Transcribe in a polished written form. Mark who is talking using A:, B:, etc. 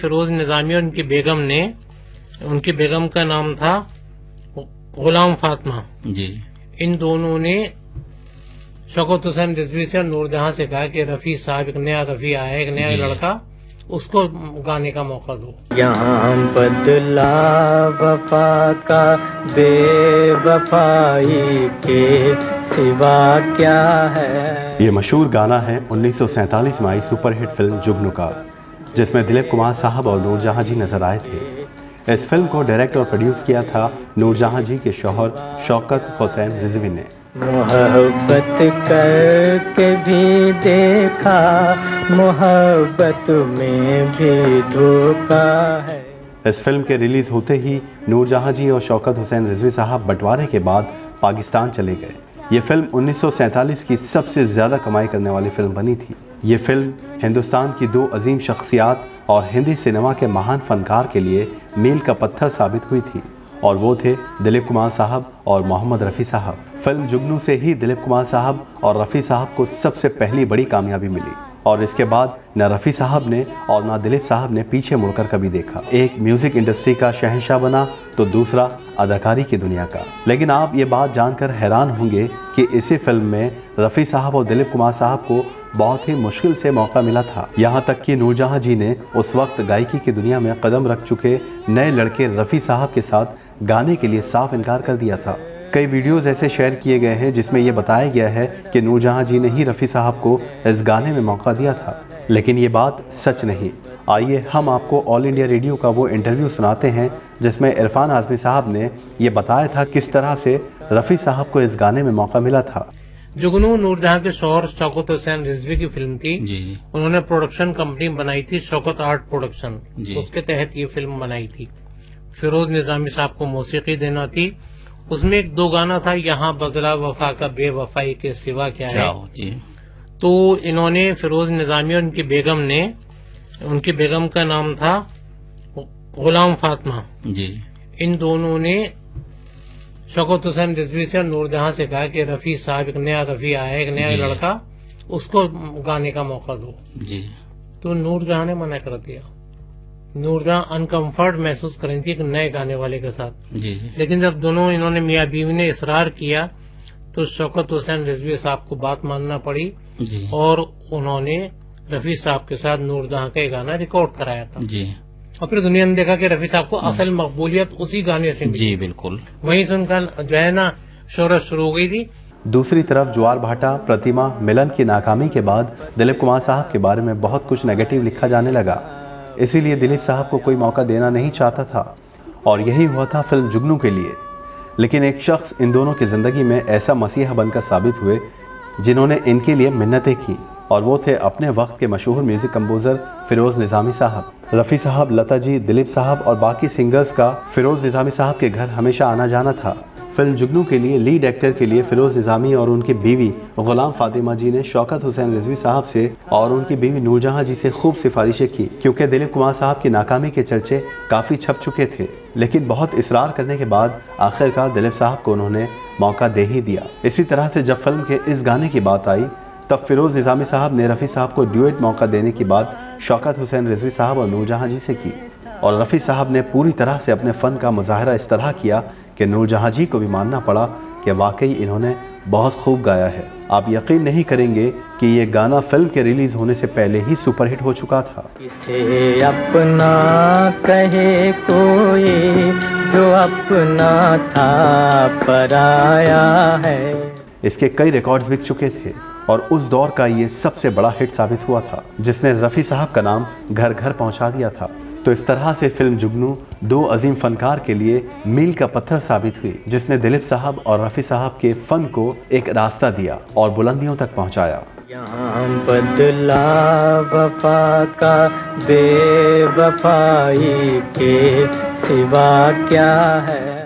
A: फिरोज निजामी और उनकी बेगम का नाम था गुलाम फातिमा
B: जी।
A: इन दोनों ने शौकत हुसैन रिजवी से और नूरजहां से कहा कि रफी साहब, एक नया रफी आया, एक नया लड़का, उसको गाने का मौका दो।
C: यहाँ बदला वफा का बेवफाई के सिवा क्या है।
D: ये मशहूर गाना है 1947 में आई सुपरहिट फिल्म जुगनू का, जिसमें दिलीप कुमार साहब और नूरजहां जी नजर आए थे। इस फिल्म को डायरेक्ट और प्रोड्यूस किया था नूरजहां जी के शौहर शौकत हुसैन रिजवी ने।
C: मोहब्बत करके भी देखा, मोहब्बत में भी धोखा है।
D: इस फिल्म के रिलीज होते ही नूरजहां जी और शौकत हुसैन रिजवी साहब बंटवारे के बाद पाकिस्तान चले गए। ये फिल्म 1947 की सबसे ज़्यादा कमाई करने वाली फिल्म बनी थी। ये फिल्म हिंदुस्तान की दो अजीम शख्सियात और हिंदी सिनेमा के महान फनकार के लिए मील का पत्थर साबित हुई थी, और वो थे दिलीप कुमार साहब और मोहम्मद रफ़ी साहब। फिल्म जुगनू से ही दिलीप कुमार साहब और रफ़ी साहब को सबसे पहली बड़ी कामयाबी मिली, और इसके बाद न रफ़ी साहब ने और न दिलीप साहब ने पीछे मुड़कर कभी देखा। एक म्यूज़िक इंडस्ट्री का शहंशाह बना तो दूसरा अदाकारी की दुनिया का। लेकिन आप ये बात जानकर हैरान होंगे कि इसी फिल्म में रफ़ी साहब और दिलीप कुमार साहब को बहुत ही मुश्किल से मौका मिला था। यहाँ तक कि नूरजहां जी ने उस वक्त गायकी की दुनिया में कदम रख चुके नए लड़के रफ़ी साहब के साथ गाने के लिए साफ इनकार कर दिया था। कई वीडियोस ऐसे शेयर किए गए हैं जिसमें यह बताया गया है कि नूरजहां जी ने ही रफ़ी साहब को इस गाने में मौका दिया था, लेकिन ये बात सच नहीं। आइए हम आपको ऑल इंडिया रेडियो का वो इंटरव्यू सुनाते हैं जिसमें इरफान आज़मी साहब ने ये बताया था किस तरह से रफ़ी साहब को इस गाने में मौका मिला था।
A: जुगनू नूरजहां के शौहर शौकत हुसैन रिजवी की फिल्म थी।
B: जी।
A: उन्होंने प्रोडक्शन कंपनी बनाई थी शौकत आर्ट प्रोडक्शन, उसके तहत ये फिल्म बनाई थी। फिरोज निजामी साहब को मौसीकी देना थी। उसमें एक दो गाना था, यहाँ बदला वफा का बेवफाई के सिवा क्या है।
B: जी।
A: तो इन्होंने फिरोज निजामी और उनकी बेगम का नाम था गुलाम फातिमा
B: जी।
A: इन दोनों ने शौकत हुसैन रिजवी से और नूरजहां से कहा कि रफी साहब, एक नया रफी आया, एक नया लड़का, उसको गाने का मौका दो।
B: जी।
A: तो नूरजहां ने मना कर दिया। नूरजहां अनकंफर्ट महसूस कर रही थी एक नए गाने वाले के साथ।
B: जी।
A: लेकिन जब दोनों इन्होंने मियाँ बीवी ने इसरार किया तो शौकत हुसैन रिजवी साहब को बात मानना पड़ी
B: जी।
A: और उन्होंने रफी साहब के साथ नूरजहां का गाना रिकॉर्ड कराया था।
B: जी।
A: और फिर दुनिया ने देखा कि रफी साहब को असल मकबूलियत उसी गाने से मिली।
B: जी बिल्कुल।
A: वहीं से उनका जो है ना शोहरत शुरू हो गई थी।
D: दूसरी तरफ ज्वार भाटा, प्रतिमा, मिलन की नाकामी के बाद दिलीप कुमार साहब के बारे में बहुत कुछ नेगेटिव लिखा जाने लगा। इसीलिए दिलीप साहब को कोई मौका देना नहीं चाहता था, और यही हुआ था फिल्म जुगनू के लिए। लेकिन एक शख्स इन दोनों की ज़िंदगी में ऐसा मसीहा बनकर साबित हुए जिन्होंने इनके लिए मिन्नतें की, और वो थे अपने वक्त के मशहूर म्यूज़िक कंपोज़र फिरोज़ निज़ामी साहब। रफ़ी साहब, लता जी, दिलीप साहब और बाकी सिंगर्स का फिरोज़ निज़ामी साहब के घर हमेशा आना जाना था। फिल्म जुगनू के लिए लीड एक्टर के लिए फिरोज़ निज़ामी और उनकी बीवी गुलाम फातिमा जी ने शौकत हुसैन रिजवी साहब से और उनकी बीवी नूरजहां जी से खूब सिफारिशें की, क्योंकि दिलीप कुमार साहब की नाकामी के चर्चे काफ़ी छप चुके थे। लेकिन बहुत इसरार करने के बाद आखिरकार दिलीप साहब को उन्होंने मौका दे ही दिया। इसी तरह से जब फिल्म के इस गाने की बात आई तब फिरोज़ निज़ामी साहब ने रफ़ी साहब को ड्यूएट मौका देने की बात शौकत हुसैन रिजवी साहब और नूरजहां जी से की, और रफ़ी साहब ने पूरी तरह से अपने फ़न का मुजाहरा इस तरह किया कि नूरजहां जी को भी मानना पड़ा कि वाकई इन्होंने बहुत खूब गाया है। आप यकीन नहीं करेंगे कि ये गाना फिल्म के रिलीज़ होने से पहले ही सुपरहिट हो चुका था।
C: इसे अपना कहे कोई जो अपना था पराया है।
D: इसके कई रिकॉर्ड्स बिक चुके थे, और उस दौर का ये सबसे बड़ा हिट साबित हुआ था, जिसने रफ़ी साहब का नाम घर घर पहुंचा दिया था। तो इस तरह से फिल्म जुगनू दो अजीम फनकार के लिए मील का पत्थर साबित हुई, जिसने दिलीप साहब और रफ़ी साहब के फन को एक रास्ता दिया और बुलंदियों तक पहुंचाया।
C: यहाँ बदला वफा का बेवफाई के सिवा क्या है।